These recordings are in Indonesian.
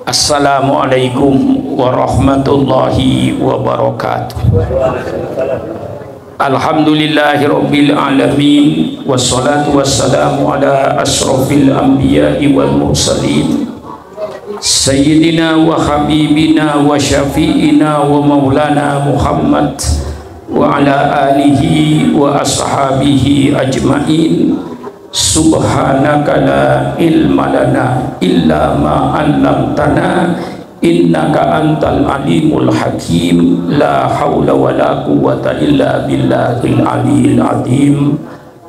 Assalamualaikum warahmatullahi wabarakatuh. Alhamdulillahirabbil alamin wassalatu wassalamu ala asrofil anbiya'i wal mursalin sayyidina wa habibina wa syafi'ina wa maulana Muhammad wa ala alihi wa ashabihi ajma'in. Subhanaka la ilma lana illa ma 'allamtana innaka antal alimul hakim. La haula wala quwwata illa billahil aliyil azim.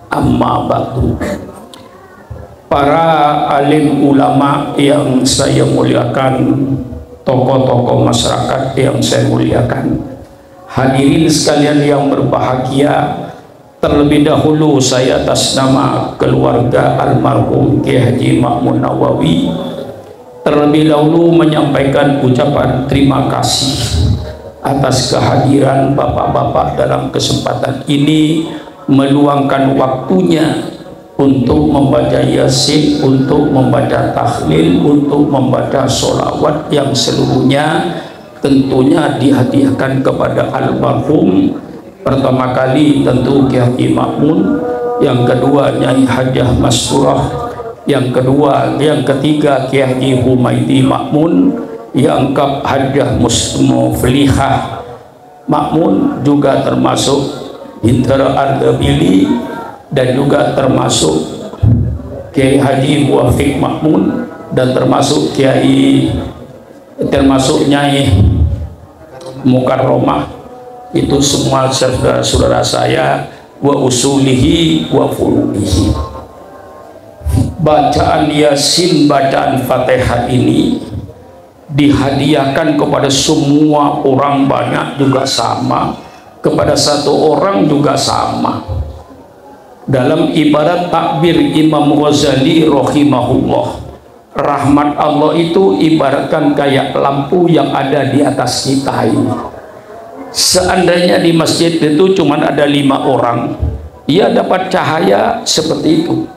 Amma ba'du. Para alim ulama yang saya muliakan, tokoh-tokoh masyarakat yang saya muliakan, hadirin sekalian yang berbahagia, terlebih dahulu saya atas nama keluarga almarhum Kiai Haji Ma'mun Nawawi terlebih dahulu menyampaikan ucapan terima kasih atas kehadiran bapak-bapak dalam kesempatan ini, meluangkan waktunya untuk membaca yasin, untuk membaca tahlil, untuk membaca sholawat yang seluruhnya tentunya dihadiahkan kepada almarhum. Pertama kali tentu Kiai Haji Ma'mun, yang kedua Nyai Hajah Masturah, yang ketiga Kiai Haji Humaidi Ma'mun, yang keempat Hajah Muflihah Ma'mun, juga termasuk Bintara Ardabili, dan juga termasuk Kiai Haji Muwafiq Ma'mun, dan termasuk Nyai Mukarromah. Itu semua saudara-saudara saya, wa usulihi wa furu'ihi. Bacaan yasin, bacaan fatihah ini dihadiahkan kepada semua orang, banyak juga sama, kepada satu orang juga sama. Dalam ibarat takbir Imam Ghazali rahimahullah, rahmat Allah itu ibaratkan kayak lampu yang ada di atas kita ini. Seandainya di masjid itu cuma ada 5 orang, ia dapat cahaya seperti itu.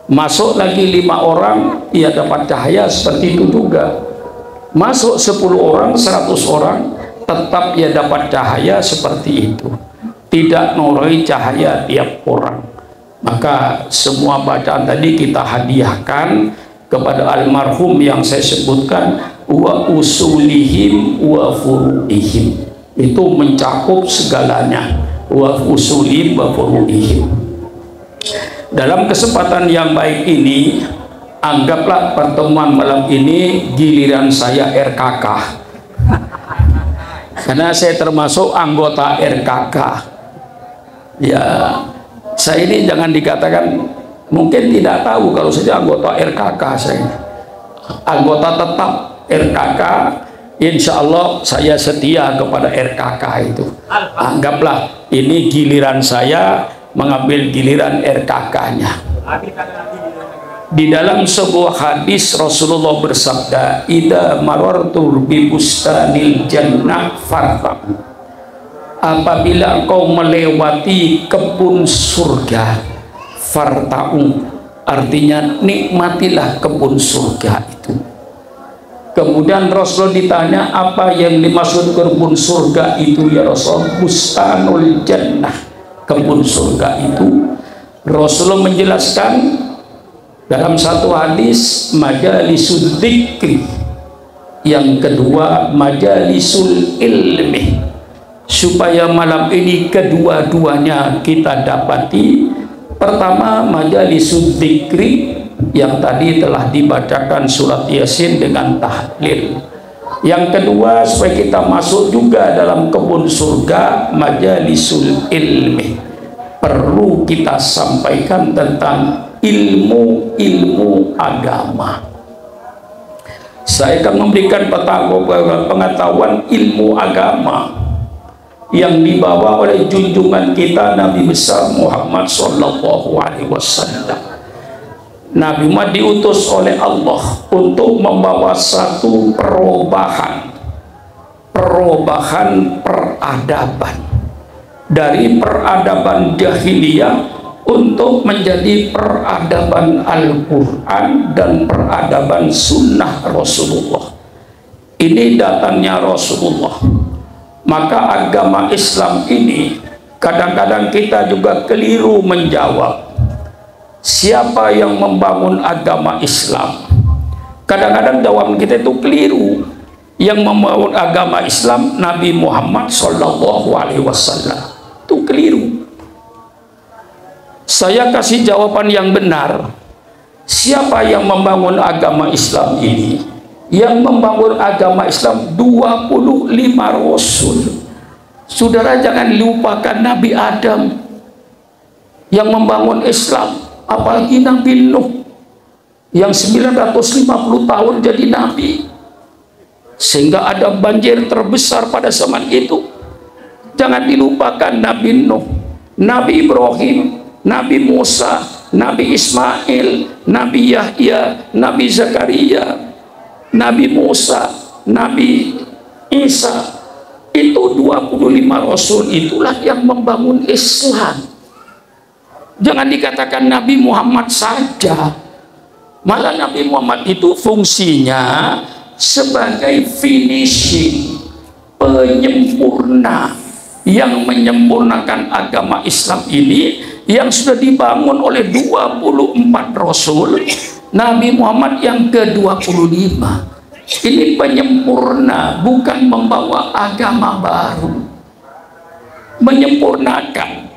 Masuk lagi 5 orang, ia dapat cahaya seperti itu juga. Masuk 10 orang, 100 orang, tetap ia dapat cahaya seperti itu. Tidak mengurangi cahaya tiap orang. Maka semua bacaan tadi kita hadiahkan kepada almarhum yang saya sebutkan, wa usulihim wa furu'ihim. Itu mencakup segalanya, wa usulim wa furu'ihim. Dalam kesempatan yang baik ini, anggaplah pertemuan malam ini giliran saya RKK, karena saya termasuk anggota RKK. Ya, saya ini jangan dikatakan, mungkin tidak tahu kalau saya anggota RKK. Saya anggota tetap RKK. Insya Allah saya setia kepada RKK itu. Anggaplah ini giliran saya mengambil giliran RKK-nya. Di dalam sebuah hadis Rasulullah bersabda, "Idza marartu bi bustanil jannah fartaqu." Apabila engkau melewati kebun surga, fartaqu artinya nikmatilah kebun surga itu. Kemudian Rasulullah ditanya, apa yang dimaksud kebun surga itu ya Rasul? Bustanul jannah, kebun surga itu. Rasulullah menjelaskan dalam satu hadis, majalisul dzikri, yang kedua majalisul ilmi. Supaya malam ini kedua-duanya kita dapati. Pertama majalisul dzikri, yang tadi telah dibacakan surat yasin dengan tahlil. Yang kedua, supaya kita masuk juga dalam kebun surga, majalisul ilmi. Perlu kita sampaikan tentang ilmu agama. Saya akan memberikan pengetahuan ilmu agama yang dibawa oleh junjungan kita Nabi besar Muhammad SAW. Nabi Muhammad diutus oleh Allah untuk membawa satu perubahan peradaban dari peradaban jahiliyah untuk menjadi peradaban Al-Quran dan peradaban sunnah Rasulullah. Ini datangnya Rasulullah. Maka agama Islam ini kadang-kadang kita juga keliru menjawab siapa yang membangun agama Islam. Kadang-kadang jawaban kita itu keliru. Yang membangun agama Islam Nabi Muhammad Sallallahu Alaihi Wasallam. Itu keliru. Saya kasih jawaban yang benar. Siapa yang membangun agama Islam ini? Yang membangun agama Islam 25 Rasul. Saudara jangan lupakan Nabi Adam yang membangun Islam, apalagi Nabi Nuh yang 950 tahun jadi Nabi, sehingga ada banjir terbesar pada zaman itu. Jangan dilupakan Nabi Nuh, Nabi Ibrahim, Nabi Musa, Nabi Ismail, Nabi Yahya, Nabi Zakaria, Nabi Musa, Nabi Isa. Itu 25 Rasul itulah yang membangun Islam. Jangan dikatakan Nabi Muhammad saja. Malah Nabi Muhammad itu fungsinya sebagai finishing, penyempurna yang menyempurnakan agama Islam ini yang sudah dibangun oleh 24 Rasul. Nabi Muhammad yang ke-25. Ini penyempurna, bukan membawa agama baru. Menyempurnakan.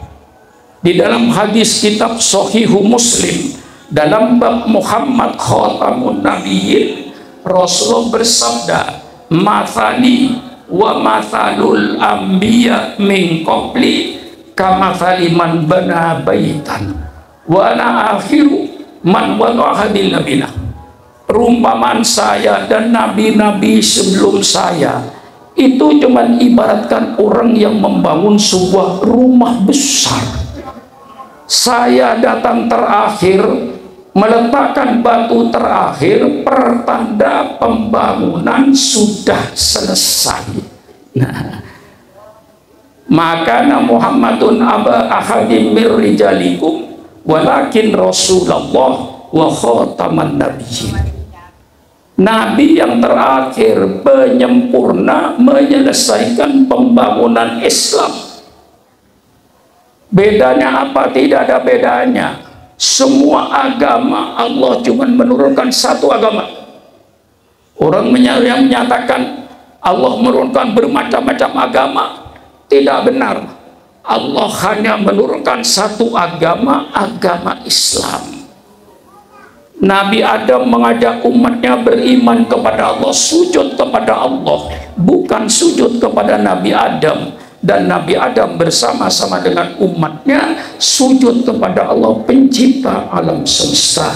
Di dalam hadis kitab Shahihu Muslim, dalam bab Muhammad Khatamun Nabiyyin, Rasulullah bersabda, "Mathali wa mathalul anbiya min qabli kamathali man bana baitan wa ana akhiru man wada'a nabina." Perumpamaan saya dan nabi-nabi sebelum saya itu cuma ibaratkan orang yang membangun sebuah rumah besar. Saya datang terakhir, meletakkan batu terakhir, pertanda pembangunan sudah selesai. Nah, maka Muhammadun aba ahadim mir rijalikum walakin Rasulullah wa khataman nabiyyin. Nabi yang terakhir, penyempurna, menyelesaikan pembangunan Islam. Bedanya apa? Tidak ada bedanya. Semua agama Allah cuma menurunkan satu agama. Orang yang menyatakan Allah menurunkan bermacam-macam agama, tidak benar. Allah hanya menurunkan satu agama, agama Islam. Nabi Adam mengajak umatnya beriman kepada Allah, sujud kepada Allah, bukan sujud kepada Nabi Adam. Dan Nabi Adam bersama-sama dengan umatnya sujud kepada Allah pencipta alam semesta,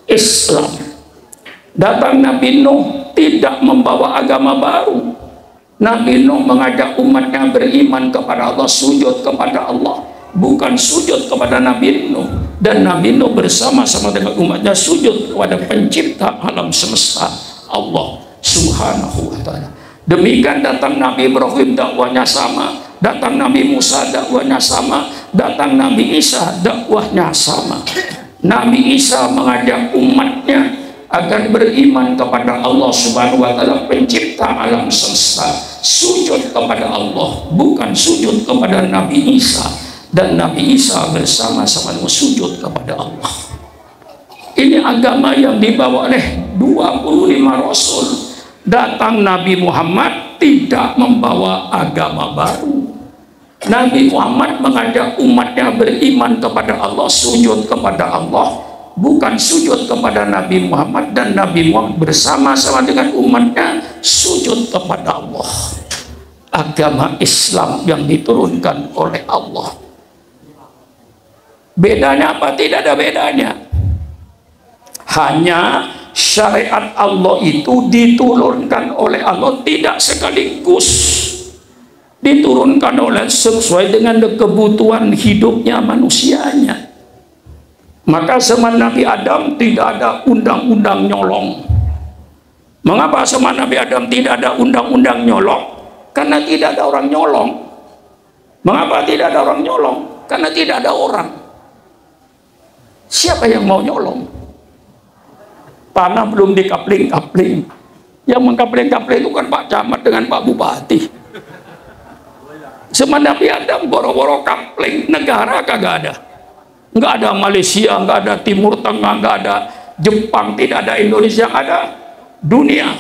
Islam. Datang Nabi Nuh tidak membawa agama baru. Nabi Nuh mengajak umatnya beriman kepada Allah, sujud kepada Allah, bukan sujud kepada Nabi Nuh. Dan Nabi Nuh bersama-sama dengan umatnya sujud kepada pencipta alam semesta, Allah Subhanahu wa ta'ala. Demikian datang Nabi Ibrahim, dakwahnya sama. Datang Nabi Musa, dakwahnya sama. Datang Nabi Isa, dakwahnya sama. Nabi Isa mengajak umatnya agar beriman kepada Allah Subhanahu wa ta'ala, pencipta alam semesta, sujud kepada Allah, bukan sujud kepada Nabi Isa. Dan Nabi Isa bersama-sama sujud kepada Allah. Ini agama yang dibawa oleh 25 Rasul. Datang Nabi Muhammad tidak membawa agama baru. Nabi Muhammad mengajak umatnya beriman kepada Allah, sujud kepada Allah, bukan sujud kepada Nabi Muhammad. Dan Nabi Muhammad bersama-sama dengan umatnya sujud kepada Allah. Agama Islam yang diturunkan oleh Allah. Bedanya apa? Tidak ada bedanya. Hanya syariat Allah itu diturunkan oleh Allah tidak sekaligus. Diturunkan oleh sesuai dengan kebutuhan hidupnya manusianya. Maka zaman Nabi Adam tidak ada undang-undang nyolong. Mengapa zaman Nabi Adam tidak ada undang-undang nyolong? Karena tidak ada orang nyolong. Mengapa tidak ada orang nyolong? Karena tidak ada orang. Siapa yang mau nyolong? Tanah belum dikapling-kapling. Yang mengkapling-kapling itu kan Pak Camat dengan Pak Bupati. Zaman Nabi Adam boro-boro kapling, negara kagak ada. Nggak ada Malaysia, nggak ada Timur Tengah, nggak ada Jepang, tidak ada Indonesia, ada dunia.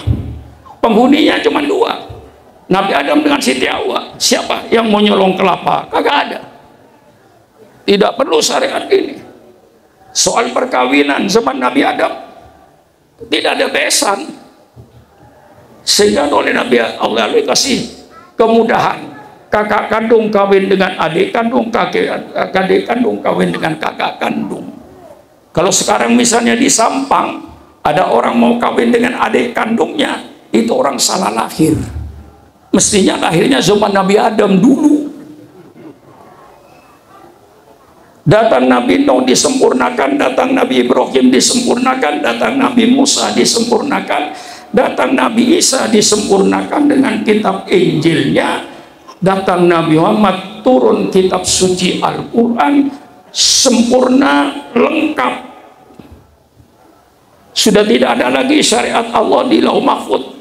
Penghuninya cuma 2. Nabi Adam dengan Siti Hawa. Siapa yang mau nyolong kelapa? Kagak ada. Tidak perlu syariat ini. Soal perkawinan zaman Nabi Adam tidak ada besan, sehingga oleh Nabi Allah kasih kemudahan. Kakak kandung kawin dengan adik kandung, adik kandung kawin dengan kakak kandung. Kalau sekarang misalnya di Sampang ada orang mau kawin dengan adik kandungnya, itu orang salah lahir. Mestinya lahirnya zaman Nabi Adam dulu. Datang Nabi Nuh disempurnakan, datang Nabi Ibrahim disempurnakan, datang Nabi Musa disempurnakan, datang Nabi Isa disempurnakan dengan kitab Injilnya, datang Nabi Muhammad turun kitab suci Al-Quran, sempurna, lengkap. Sudah tidak ada lagi syariat Allah di Lauh Mahfuz.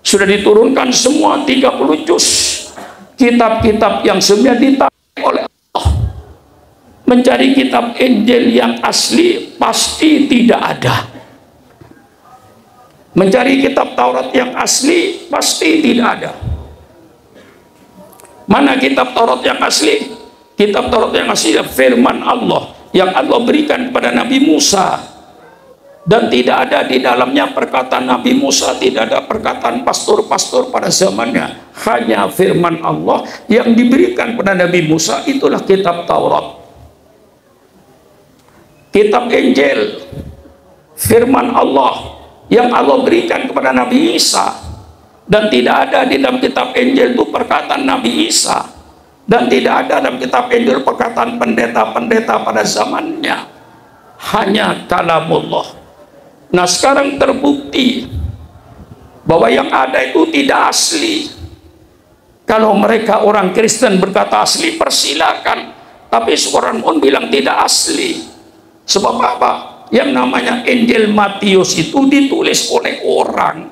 Sudah diturunkan semua 30 juz kitab-kitab yang sebenarnya ditarik oleh Allah. Mencari kitab Injil yang asli pasti tidak ada. Mencari kitab Taurat yang asli pasti tidak ada. Mana kitab Taurat yang asli? Kitab Taurat yang asli adalah firman Allah yang Allah berikan kepada Nabi Musa, dan tidak ada di dalamnya perkataan Nabi Musa, tidak ada perkataan pastor-pastor pada zamannya, hanya firman Allah yang diberikan kepada Nabi Musa. Itulah kitab Taurat. Kitab Injil, firman Allah yang Allah berikan kepada Nabi Isa, dan tidak ada di dalam kitab Injil itu perkataan Nabi Isa, dan tidak ada dalam kitab Injil perkataan pendeta-pendeta pada zamannya, hanya kalamullah. Nah, sekarang terbukti bahwa yang ada itu tidak asli. Kalau mereka orang Kristen berkata asli, persilakan, tapi seorang pun bilang tidak asli. Sebab apa? Yang namanya Injil Matius itu ditulis oleh orang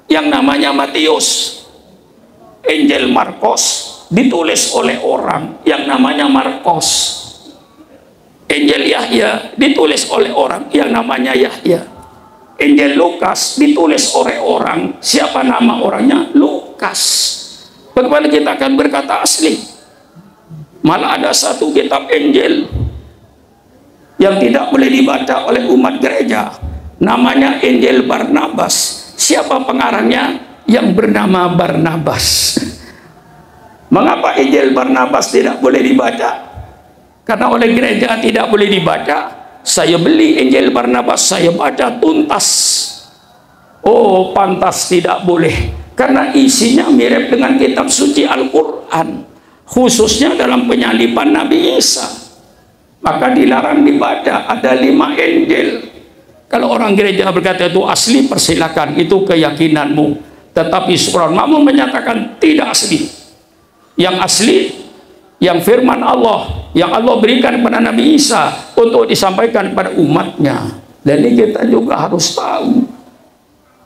yang namanya Matius. Injil Markos ditulis oleh orang yang namanya Markos. Injil Yahya ditulis oleh orang yang namanya Yahya. Injil Lukas ditulis oleh orang, siapa nama orangnya? Lukas. Bagaimana kita akan berkata asli? Malah ada satu kitab Injil yang tidak boleh dibaca oleh umat gereja, namanya Injil Barnabas. Siapa pengarangnya? Yang bernama Barnabas. Mengapa Injil Barnabas tidak boleh dibaca? Karena oleh gereja tidak boleh dibaca. Saya beli Injil Barnabas, saya baca tuntas. Oh, pantas tidak boleh, karena isinya mirip dengan kitab suci Al-Quran, khususnya dalam penyaliban Nabi Isa. Maka dilarang dibaca. Ada 5 Injil. Kalau orang gereja berkata itu asli, persilakan, itu keyakinanmu. Tetapi seorang makmum menyatakan tidak asli. Yang asli, yang firman Allah, yang Allah berikan kepada Nabi Isa untuk disampaikan kepada umatnya. Dan ini kita juga harus tahu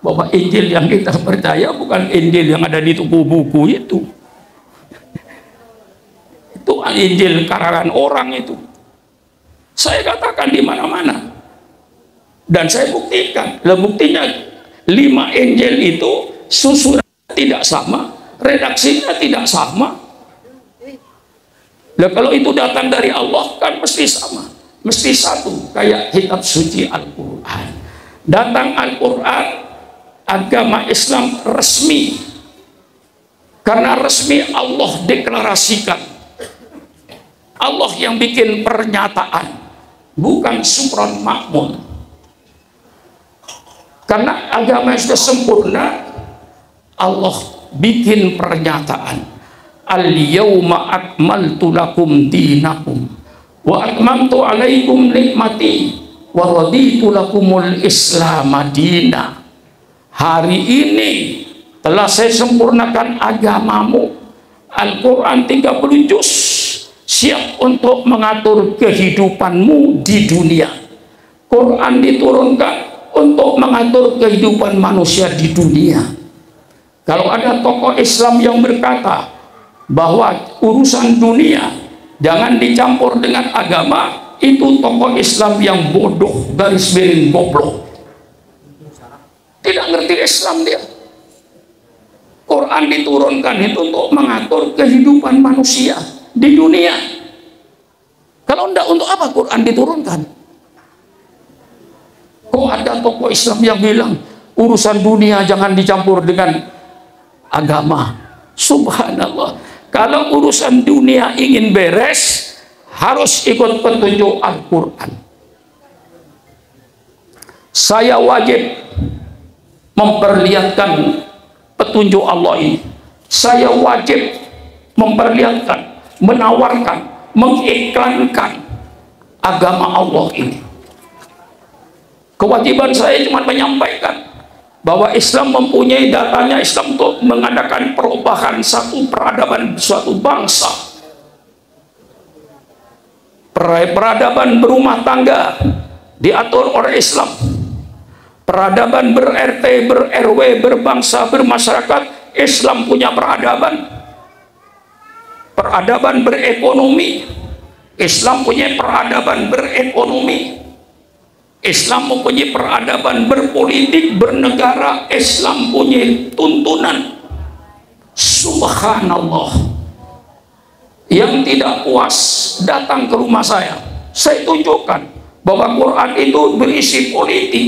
bahwa Injil yang kita percaya bukan Injil yang ada di toko buku itu. Itu Injil karangan orang itu. Saya katakan di mana-mana, dan saya buktikan. Buktinya 5 Injil itu susunan tidak sama, redaksinya tidak sama. Nah, kalau itu datang dari Allah kan mesti sama, mesti satu, kayak kitab suci Al-Quran. Datang Al-Quran, agama Islam resmi, karena resmi Allah deklarasikan. Allah yang bikin pernyataan, bukan supron makmun. Karena agama yang sudah sempurna, Allah bikin pernyataan, al-yawma akmaltu lakum dinakum wa atmamtu alaikum nikmati wa raditu lakumul islam madina. Hari ini telah saya sempurnakan agamamu. Al-Quran 30 juz. siap untuk mengatur kehidupanmu di dunia. Quran diturunkan untuk mengatur kehidupan manusia di dunia. Kalau ada tokoh Islam yang berkata bahwa urusan dunia jangan dicampur dengan agama, itu tokoh Islam yang bodoh, garis miring goblok. Tidak ngerti Islam dia. Quran diturunkan itu untuk mengatur kehidupan manusia di dunia. Kalau enggak, untuk apa Quran diturunkan? Kok ada tokoh Islam yang bilang urusan dunia jangan dicampur dengan agama? Subhanallah. Kalau urusan dunia ingin beres, harus ikut petunjuk Al-Quran. Saya wajib memperlihatkan petunjuk Allah ini. Saya wajib memperlihatkan, menawarkan, mengiklankan agama Allah ini. Kewajiban saya cuma menyampaikan bahwa Islam mempunyai datanya, Islam untuk mengadakan perubahan satu peradaban suatu bangsa. Peradaban berumah tangga diatur oleh Islam. Peradaban ber-RT, ber-RW, berbangsa, bermasyarakat, Islam punya peradaban. Peradaban berekonomi, Islam punya peradaban berekonomi. Islam mempunyai peradaban berpolitik, bernegara. Islam punya tuntunan. Subhanallah. Yang tidak puas datang ke rumah saya tunjukkan bahwa Quran itu berisi politik,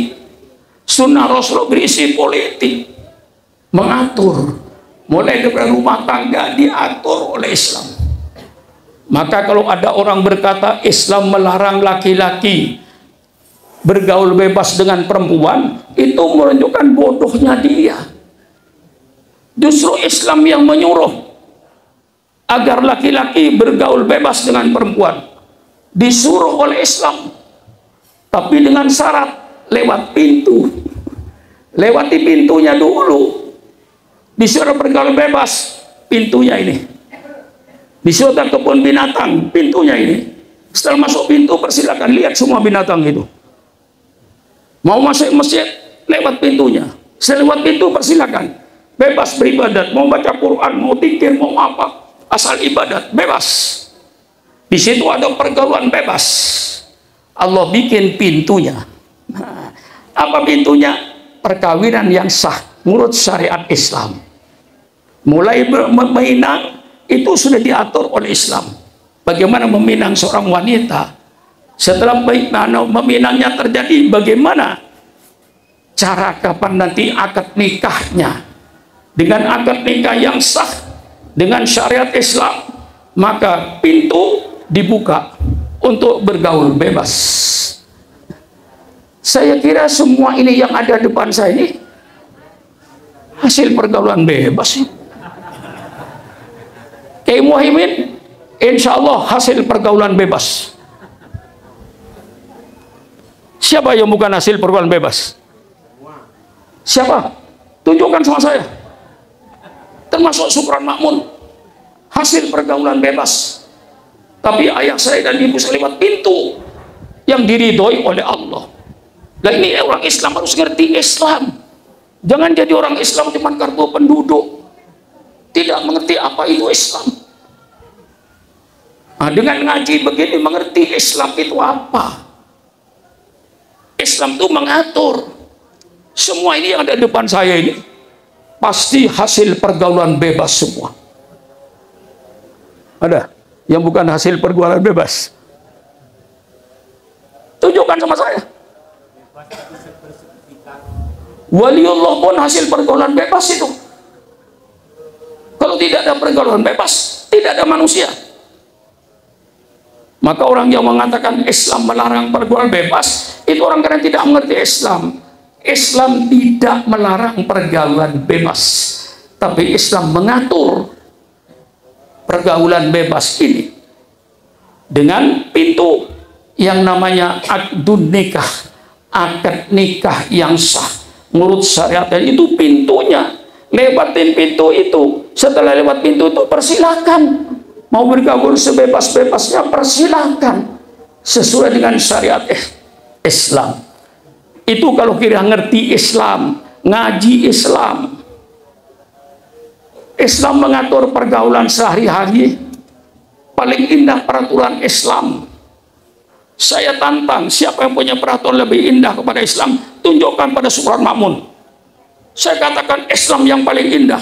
Sunnah Rasul berisi politik, mengatur. Mulai dari rumah tangga diatur oleh Islam. Maka kalau ada orang berkata Islam melarang laki-laki bergaul bebas dengan perempuan, itu menunjukkan bodohnya dia. Justru Islam yang menyuruh agar laki-laki bergaul bebas dengan perempuan, disuruh oleh Islam, tapi dengan syarat lewat pintu. Lewati pintunya dulu. Disuruh bergaul bebas, pintunya ini. Disuruh ke kebun binatang, pintunya ini. Setelah masuk pintu, persilakan lihat semua binatang itu. Mau masuk masjid, lewat pintunya. Setelah lewat pintu, persilakan. Bebas beribadat, mau baca Quran, mau zikir, mau apa, asal ibadat, bebas. Di situ ada pergaulan bebas. Allah bikin pintunya. Nah, apa pintunya? Perkawinan yang sah menurut syariat Islam. Mulai meminang itu sudah diatur oleh Islam. Bagaimana meminang seorang wanita? Setelah meminangnya terjadi, bagaimana cara kapan nanti akad nikahnya? Dengan akad nikah yang sah dengan syariat Islam, maka pintu dibuka untuk bergaul bebas. Saya kira semua ini yang ada depan saya ini hasil pergaulan bebas. Kiai Muhaimin, insya Allah hasil pergaulan bebas. Siapa yang bukan hasil pergaulan bebas? Siapa? Tunjukkan sama saya. Termasuk Supran Makmun, hasil pergaulan bebas. Tapi ayah saya dan ibu saya lewat pintu yang diridhoi oleh Allah. Nah, ini orang Islam harus ngerti Islam. Jangan jadi orang Islam cuma kartu penduduk, tidak mengerti apa itu Islam. Nah, dengan ngaji begini mengerti Islam itu apa. Islam itu mengatur. Semua ini yang ada di depan saya ini pasti hasil pergaulan bebas semua. Ada yang bukan hasil pergaulan bebas? Tunjukkan sama saya. Waliullah pun hasil pergaulan bebas itu. Kalau tidak ada pergaulan bebas, tidak ada manusia. Maka orang yang mengatakan Islam melarang pergaulan bebas, itu orang karena tidak mengerti Islam. Islam tidak melarang pergaulan bebas, tapi Islam mengatur pergaulan bebas ini dengan pintu yang namanya akdun nikah, akad nikah yang sah menurut syariat. Dan itu pintunya, lewatin pintu itu. Setelah lewat pintu itu persilakan mau bergaul sebebas-bebasnya, persilahkan sesuai dengan syariat Islam. Itu kalau kira ngerti Islam, ngaji Islam. Islam mengatur pergaulan sehari-hari. Paling indah peraturan Islam. Saya tantang, siapa yang punya peraturan lebih indah kepada Islam, tunjukkan pada Surat Makmun. Saya katakan Islam yang paling indah.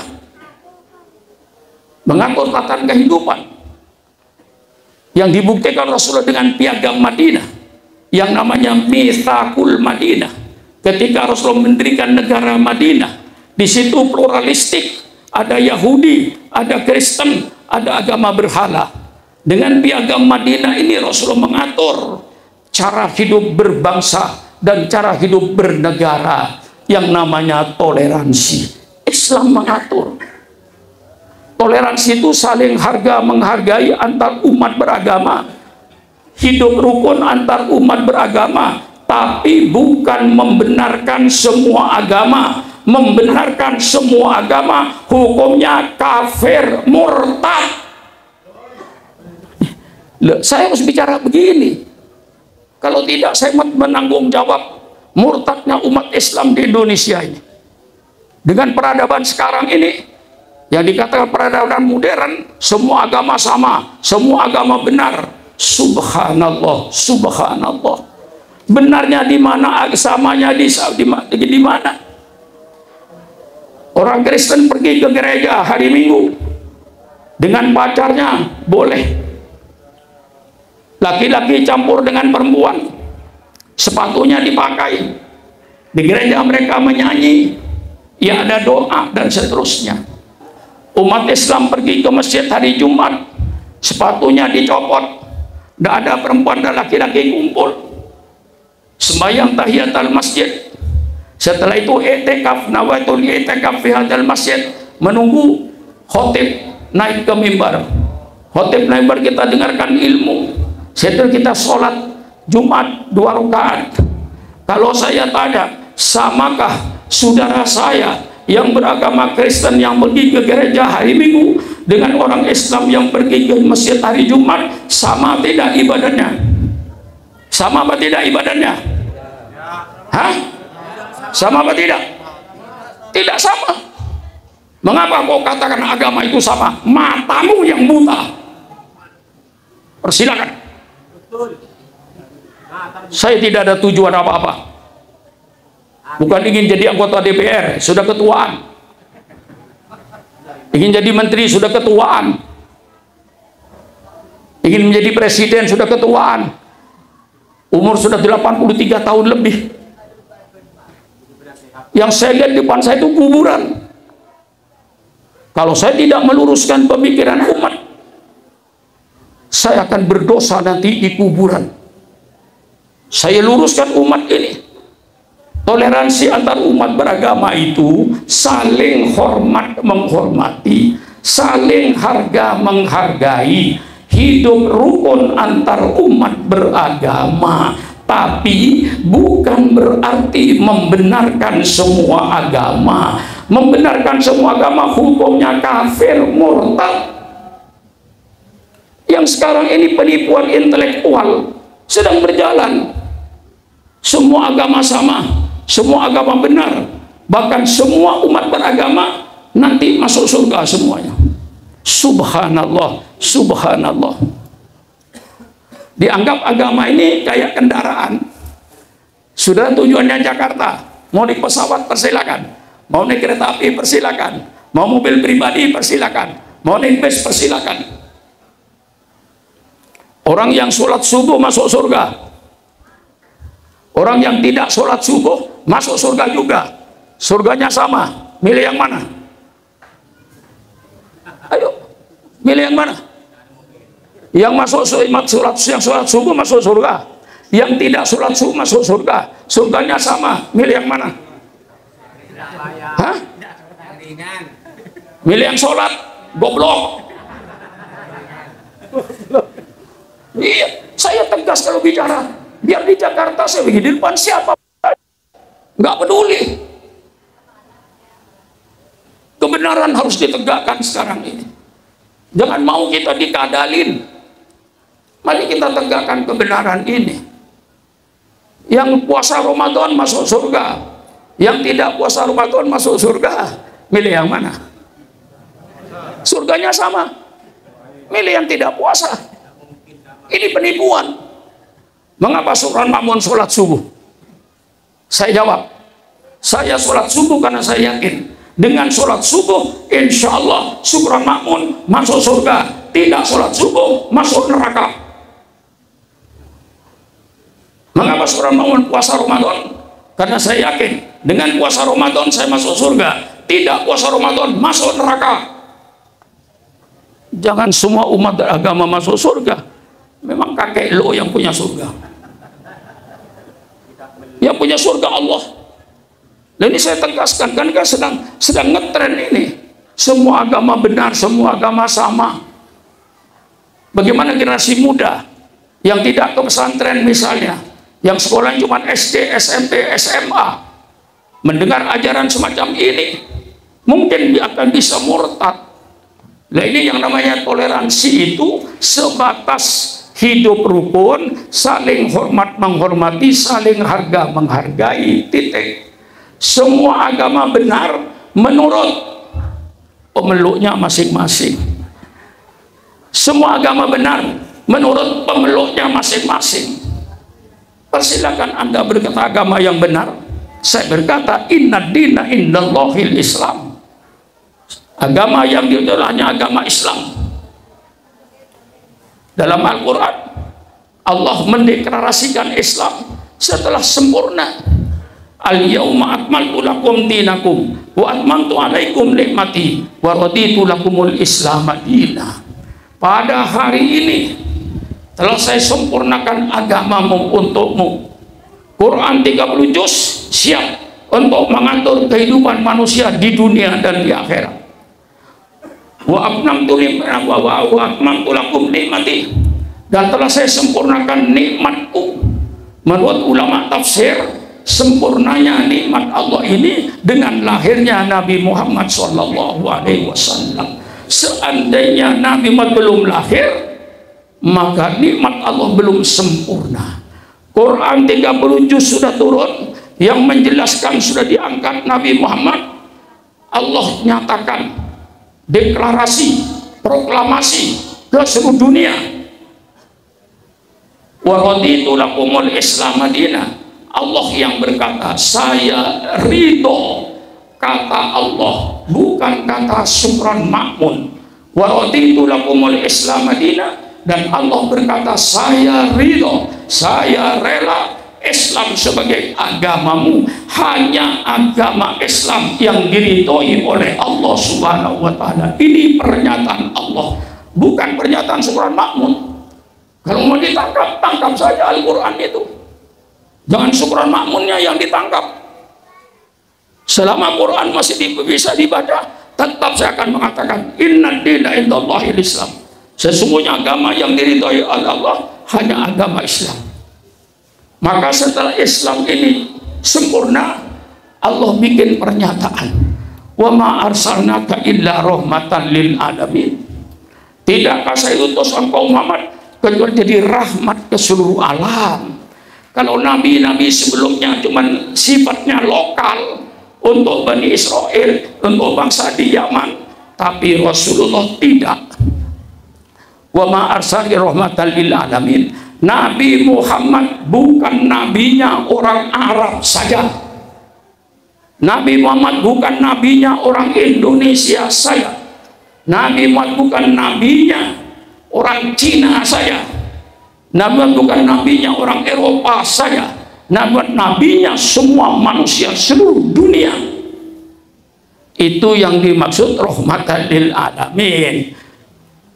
Mengatur tatanan kehidupan. Yang dibuktikan Rasulullah dengan piagam Madinah. Yang namanya Mitsaqul Madinah. Ketika Rasulullah mendirikan negara Madinah. Di situ pluralistik. Ada Yahudi, ada Kristen, ada agama berhala. Dengan piagam Madinah ini Rasulullah mengatur cara hidup berbangsa dan cara hidup bernegara yang namanya toleransi. Islam mengatur. Toleransi itu saling menghargai antar umat beragama. Hidup rukun antar umat beragama, tapi bukan membenarkan semua agama. Membenarkan semua agama hukumnya kafir, murtad. Saya harus bicara begini. Kalau tidak saya menanggung jawab murtadnya umat Islam di Indonesia ini. Dengan peradaban sekarang ini, yang dikatakan peradaban modern, semua agama sama, semua agama benar. Subhanallah, subhanallah. Benarnya di mana, samanya di mana? Orang Kristen pergi ke gereja hari Minggu dengan pacarnya boleh. Laki-laki campur dengan perempuan, sepatunya dipakai. Di gereja mereka menyanyi, ya ada doa dan seterusnya. Umat Islam pergi ke masjid hari Jumat, sepatunya dicopot. Tidak ada perempuan dan laki-laki kumpul. Sembahyang tahiyatul masjid. Setelah itu i'tikaf, nawaitul i'tikaf fi hadzal masjid, menunggu khotib naik ke mimbar. Khotib naik mimbar, kita dengarkan ilmu. Setelah kita sholat Jumat 2 rakaat. Kalau saya tanya, samakah saudara saya yang beragama Kristen yang pergi ke gereja hari Minggu dengan orang Islam yang pergi ke masjid hari Jumat, sama tidak ibadahnya? Sama apa tidak ibadahnya? Hah? Sama apa tidak? Tidak sama. Mengapa kau katakan agama itu sama? Matamu yang buta. Persilakan. Saya tidak ada tujuan apa-apa. Bukan ingin jadi anggota DPR, sudah ketuaan. Ingin jadi menteri, sudah ketuaan. Ingin menjadi presiden, sudah ketuaan. Umur sudah 83 tahun lebih. Yang saya lihat di depan saya itu kuburan. Kalau saya tidak meluruskan pemikiran umat, saya akan berdosa nanti di kuburan. Saya luruskan umat ini. Toleransi antar umat beragama itu saling hormat menghormati, saling harga menghargai, hidup rukun antar umat beragama. Tapi bukan berarti membenarkan semua agama. Membenarkan semua agama hukumnya kafir, murtad. Yang sekarang ini penipuan intelektual sedang berjalan. Semua agama sama, semua agama benar, bahkan semua umat beragama nanti masuk surga semuanya. Subhanallah, subhanallah. Dianggap agama ini kayak kendaraan. Sudah tujuannya Jakarta, mau naik pesawat persilakan, mau naik kereta api persilakan, mau mobil pribadi persilakan, mau naik bus persilakan. Orang yang sholat subuh masuk surga, orang yang tidak sholat subuh masuk surga juga. Surganya sama, milih yang mana? Ayo, milih yang mana? Yang masuk yang sholat subuh masuk surga, yang tidak sholat subuh masuk surga. Surganya sama, milih yang mana? Hah? Milih yang sholat, goblok. Iya, saya tegas kalau bicara. Biar di Jakarta saya begini, di depan siapa? Nggak peduli. Kebenaran harus ditegakkan sekarang ini. Jangan mau kita dikadalin. Mari kita tegakkan kebenaran ini. Yang puasa Ramadan masuk surga, yang tidak puasa Ramadan masuk surga. Milih yang mana? Surganya sama. Milih yang tidak puasa. Ini penipuan. Mengapa Subran Makmun sholat subuh? Saya jawab, saya sholat subuh karena saya yakin dengan sholat subuh insya Allah Subran Makmun masuk surga. Tidak sholat subuh masuk neraka. Mengapa Subran Makmun puasa Ramadan? Karena saya yakin dengan puasa Ramadan saya masuk surga. Tidak puasa Ramadan masuk neraka. Jangan semua umat agama masuk surga. Memang kakek lo yang punya surga. Yang punya surga Allah. Dan ini saya tegaskan, kan sedang ngetren ini. Semua agama benar, semua agama sama. Bagaimana generasi muda yang tidak ke pesantren misalnya, yang sekolah cuma SD, SMP, SMA, mendengar ajaran semacam ini, mungkin dia akan bisa murtad. Nah ini yang namanya toleransi itu sebatas hidup rukun, saling hormat menghormati, saling harga menghargai, titik. Semua agama benar menurut pemeluknya masing-masing. Semua agama benar menurut pemeluknya masing-masing. Persilakan Anda berkata agama yang benar. Saya berkata inna dina indallahil Islam. Agama yang hanya agama Islam. Dalam Al-Quran Allah mendeklarasikan Islam setelah sempurna. Al-yawma akmaltu lakum dinakum wa atmamtu alaikum nikmati wa raditu lakumul Islam madinah. Pada hari ini telah saya sempurnakan agamamu untukmu. Quran 30 juz siap untuk mengatur kehidupan manusia di dunia dan di akhirat. Wa atmamtu lakum nikmati, dan telah saya sempurnakan nikmatku. Menurut ulama tafsir, sempurnanya nikmat Allah ini dengan lahirnya Nabi Muhammad SAW. Seandainya Nabi Muhammad belum lahir, maka nikmat Allah belum sempurna. Quran 30 juz sudah turun yang menjelaskan sudah diangkat Nabi Muhammad. Allah nyatakan deklarasi, proklamasi ke seluruh dunia. Wa raditu lakumul Islam madinah. Allah yang berkata, saya ridho. Kata Allah, bukan kata Subran Makmun. Wa raditu lakumul Islam madinah. Dan Allah berkata, saya ridho, saya rela Islam sebagai agamamu. Hanya agama Islam yang diridhoi oleh Allah Subhanahu wa ta'ala. Ini pernyataan Allah, bukan pernyataan Subran Makmun. Kalau mau ditangkap, tangkap saja Al-Quran itu. Jangan Subran Makmunnya yang ditangkap. Selama Quran masih bisa dibaca, tetap saya akan mengatakan inna dina indallahil Islam. Sesungguhnya agama yang diridhoi oleh Allah hanya agama Islam. Maka setelah Islam ini sempurna, Allah bikin pernyataan, wa ma arsalnaka illa rahmatan lil alamin. Tidakkah saya utus engkau Muhammad kecuali jadi rahmat ke seluruh alam. Kalau nabi-nabi sebelumnya cuma sifatnya lokal untuk Bani Israel, untuk bangsa di Yaman, tapi Rasulullah tidak. Wa ma arsalnaka rahmatan lil alamin. Nabi Muhammad bukan nabinya orang Arab saja. Nabi Muhammad bukan nabinya orang Indonesia saja. Nabi Muhammad bukan nabinya orang Cina saja. Nabi Muhammad bukan nabinya orang Eropa saja. Nabi Muhammad nabinya semua manusia seluruh dunia. Itu yang dimaksud rahmatan lil alamin.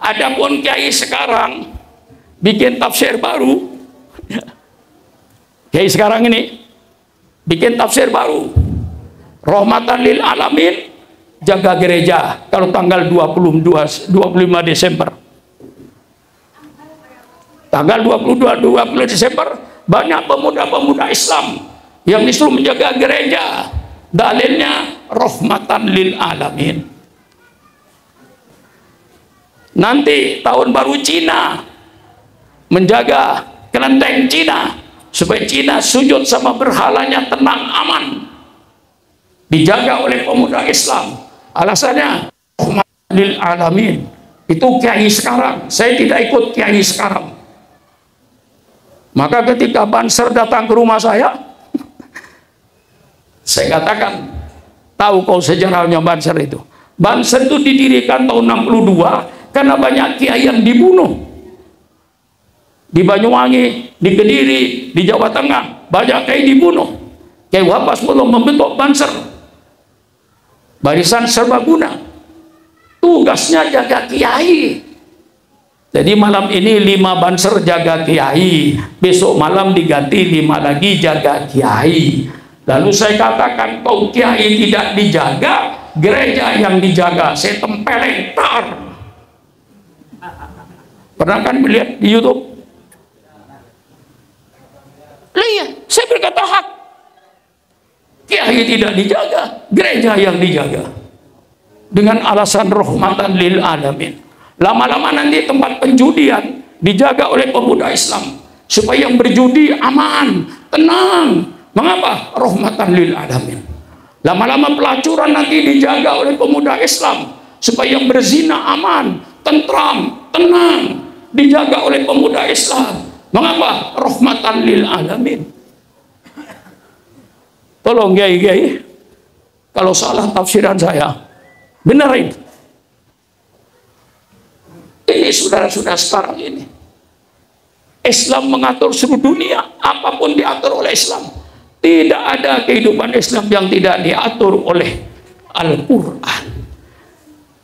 Adapun kiai sekarang bikin tafsir baru. Kiai sekarang ini bikin tafsir baru. Rahmatan lil alamin, jaga gereja kalau tanggal 25 Desember. Tanggal 20 Desember banyak pemuda-pemuda Islam yang disuruh menjaga gereja. Dalilnya rahmatan lil alamin. Nanti tahun baru Cina menjaga kelenteng Cina supaya Cina sujud sama berhalanya tenang aman, dijaga oleh pemuda Islam. Alasannya lil alamin. Itu kiai sekarang, saya tidak ikut kiai sekarang. Maka ketika Banser datang ke rumah saya katakan, tahu kau sejarahnya Banser itu? Banser itu didirikan tahun 62 karena banyak kiai yang dibunuh di Banyuwangi, di Kediri, di Jawa Tengah, banyak kiai dibunuh. Kiai Wapas belum membentuk Banser, Barisan Serbaguna, tugasnya jaga kiai. Jadi malam ini 5 Banser jaga kiai, besok malam diganti 5 lagi jaga kiai. Lalu saya katakan, kau kiai tidak dijaga, gereja yang dijaga, saya tempeleng tar. Pernah kan melihat di YouTube? Lihat, saya berkata hak. Kiai tidak dijaga, gereja yang dijaga. Dengan alasan rahmatan lil alamin. Lama-lama nanti tempat penjudian dijaga oleh pemuda Islam supaya yang berjudi aman, tenang. Mengapa? Rahmatan lil alamin. Lama-lama pelacuran nanti dijaga oleh pemuda Islam supaya yang berzina aman, tentram, tenang, dijaga oleh pemuda Islam. Mengapa? Rahmatan lil alamin. Tolong kiai-kiai, kalau salah tafsiran saya, benerin. Ini saudara-saudara sekarang ini, Islam mengatur seluruh dunia, apapun diatur oleh Islam. Tidak ada kehidupan Islam yang tidak diatur oleh Al-Quran.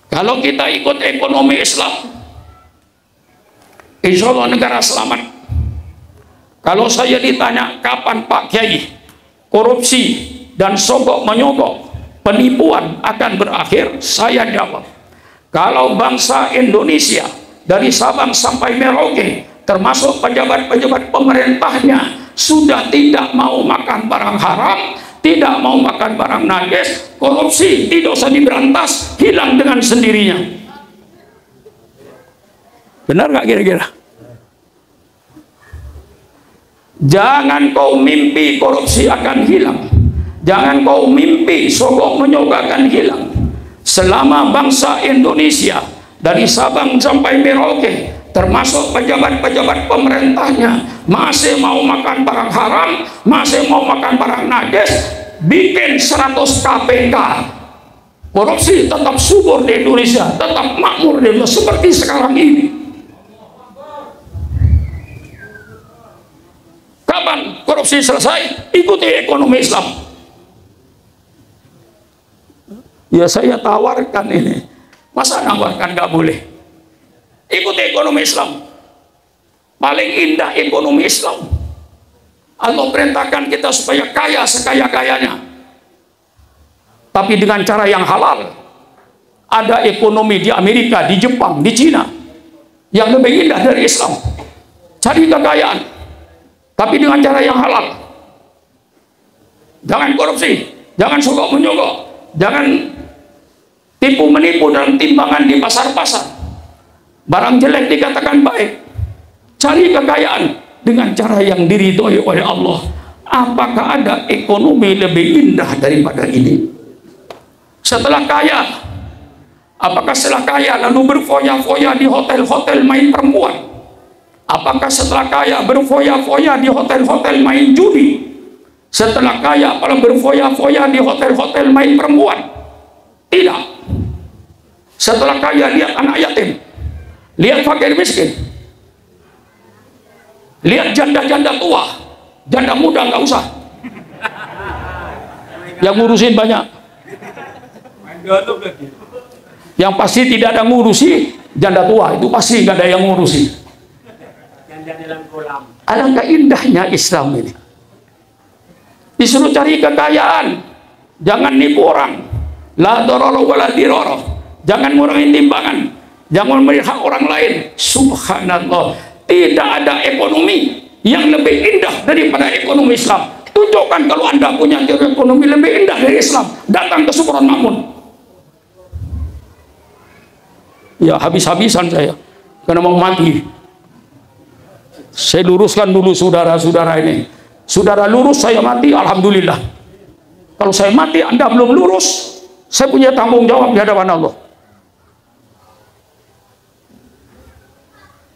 Kalau kita ikut ekonomi Islam, insya Allah negara selamat. Kalau saya ditanya kapan Pak Kiai korupsi dan sogok menyogok, penipuan akan berakhir, saya jawab, kalau bangsa Indonesia dari Sabang sampai Merauke, termasuk pejabat-pejabat pemerintahnya, sudah tidak mau makan barang haram, tidak mau makan barang najis, korupsi tidak usah diberantas, hilang dengan sendirinya. Benar nggak kira-kira? Jangan kau mimpi korupsi akan hilang, jangan kau mimpi sogok menyogok akan hilang. Selama bangsa Indonesia dari Sabang sampai Merauke, termasuk pejabat-pejabat pemerintahnya, masih mau makan barang haram, masih mau makan barang najis, bikin 100 KPK, korupsi tetap subur di Indonesia, tetap makmur di Indonesia seperti sekarang ini. Kapan korupsi selesai? Ikuti ekonomi Islam. Ya saya tawarkan ini, masa nawarkan nggak boleh? Ikuti ekonomi Islam. Paling indah ekonomi Islam. Allah perintahkan kita supaya kaya sekaya-kayanya, tapi dengan cara yang halal. Ada ekonomi di Amerika, di Jepang, di Cina yang lebih indah dari Islam. Cari kekayaan, tapi dengan cara yang halal. Jangan korupsi, jangan sogok menyogok, jangan tipu menipu dalam timbangan di pasar-pasar. Barang jelek dikatakan baik. Cari kekayaan dengan cara yang diridhoi oleh Allah. Apakah ada ekonomi lebih indah daripada ini? Setelah kaya, apakah setelah kaya lalu berfoya-foya di hotel-hotel main perempuan? Apakah setelah kaya berfoya-foya di hotel-hotel main judi? Setelah kaya apakah berfoya-foya di hotel-hotel main perempuan? Tidak. Setelah kaya lihat anak yatim, lihat fakir miskin, lihat janda-janda tua, janda muda nggak usah, yang ngurusin banyak. Yang pasti tidak ada ngurusi janda tua, itu pasti nggak ada yang ngurusi. Alangkah indahnya Islam ini. Disuruh cari kekayaan, jangan nipu orang. La darara wala dirara. Jangan ngurangi timbangan, jangan melihat orang lain. Subhanallah, tidak ada ekonomi yang lebih indah daripada ekonomi Islam. Tunjukkan kalau Anda punya ekonomi lebih indah dari Islam, datang ke Syukuran Makmun. Ya habis-habisan saya karena mau mati. Saya luruskan dulu saudara-saudara ini. Saudara lurus, saya mati, alhamdulillah. Kalau saya mati Anda belum lurus, saya punya tanggung jawab di hadapan Allah.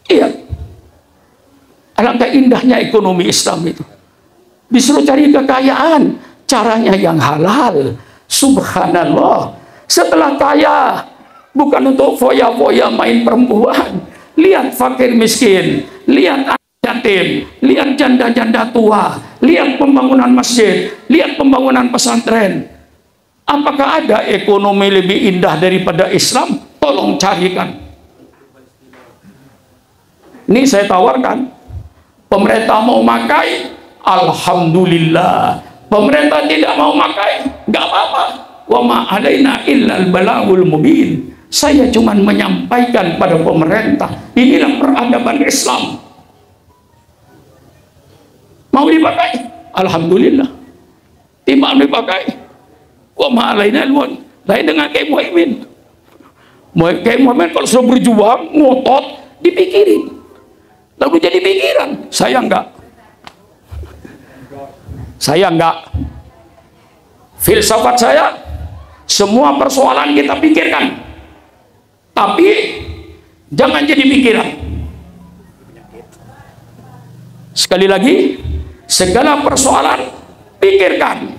Iya. Alangkah indahnya ekonomi Islam itu. Disuruh cari kekayaan, caranya yang halal. Subhanallah. Setelah kaya, bukan untuk foya-foya main perempuan. Lihat fakir miskin, lihat anak yatim, lihat janda-janda tua, lihat pembangunan masjid, lihat pembangunan pesantren. Apakah ada ekonomi lebih indah daripada Islam? Tolong carikan. Ini saya tawarkan. Pemerintah mau makai, alhamdulillah. Pemerintah tidak mau makai, nggak apa-apa. Wa ma alaina illal balagul mubin. Saya cuma menyampaikan pada pemerintah, inilah peradaban Islam. Mau dipakai, alhamdulillah. Tidak dipakai, wa ma alaina luan. Lain dengan kayak Muhaimin. Kayak Muhaimin kalau sudah berjuang, ngotot, dipikirin. Lalu jadi pikiran. Saya enggak. Saya enggak. Filsafat saya, semua persoalan kita pikirkan, tapi jangan jadi pikiran. Sekali lagi, segala persoalan pikirkan,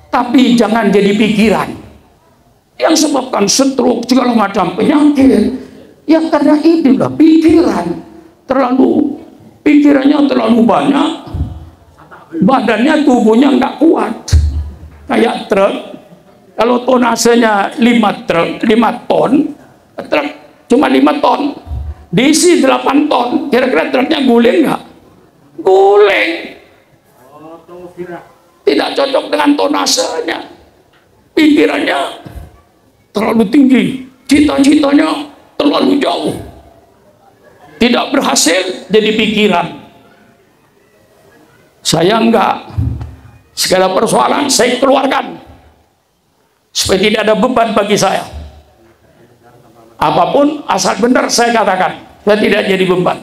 tapi jangan jadi pikiran. Yang sebabkan stroke segala macam penyakit, ya karena itulah pikiran. Pikirannya terlalu banyak, badannya, tubuhnya nggak kuat. Kayak truk, kalau tonasenya 5 ton, truk cuma 5 ton, diisi 8 ton, kira-kira truknya guling nggak? Guling. Tidak cocok dengan tonasenya. Pikirannya terlalu tinggi, cita-citanya terlalu jauh. Tidak berhasil, jadi pikiran. Saya enggak. Segala persoalan saya keluarkan supaya tidak ada beban bagi saya. Apapun asal benar saya katakan, saya tidak jadi beban.